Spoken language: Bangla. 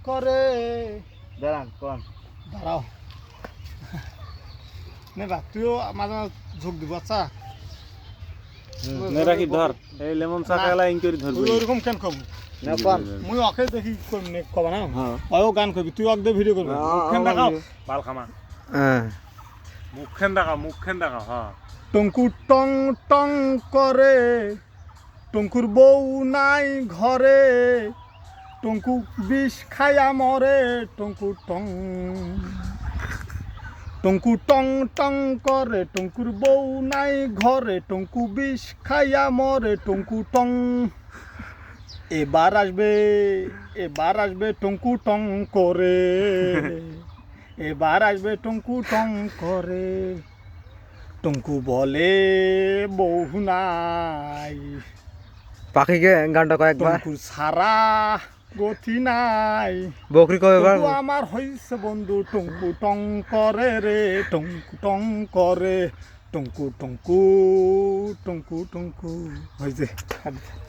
করে। দাঁড়ান কোন দাঁড়াও নে বা তুইও মাঝে মাঝে ঝোঁক দিব আচ্ছা রাখি ধর এই লেমন চা খেলা ইনকরি ধরবি তুই ওইরকম কেন কব না কোন মুই অকে দেখি নে কবা না হ্যাঁ অয়ও গান করবি তুই অক দে ভিডিও করবি মুখখান দেখাও বাল খামা হ্যাঁ মুখখান দেখাও হ্যাঁ টঙ্কু টং টং করে টঙ্কুর বউ নাই ঘরে টঙ্কু বিষ খায়া মরে টঙ্কু টং টং করে টঙ্কুর বউ নাই ঘরে টঙ্কু বিষ খায়া মরে টঙ্কু টং এবার আসবে টঙ্কু টং করে এবার আসবে টঙ্কু টং করে টঙ্কু বলে বউ নাই পাখিকে গানটা কয়েকবার টঙ্কুর সারা গতি নাই বকরি কয়েকবার টঙ্কু আমার হইছে বন্ধু টঙ্কু টং করে রে টঙ্কু টং করে টঙ্কু টঙ্কু টঙ্কু টঙ্কু হয়েছে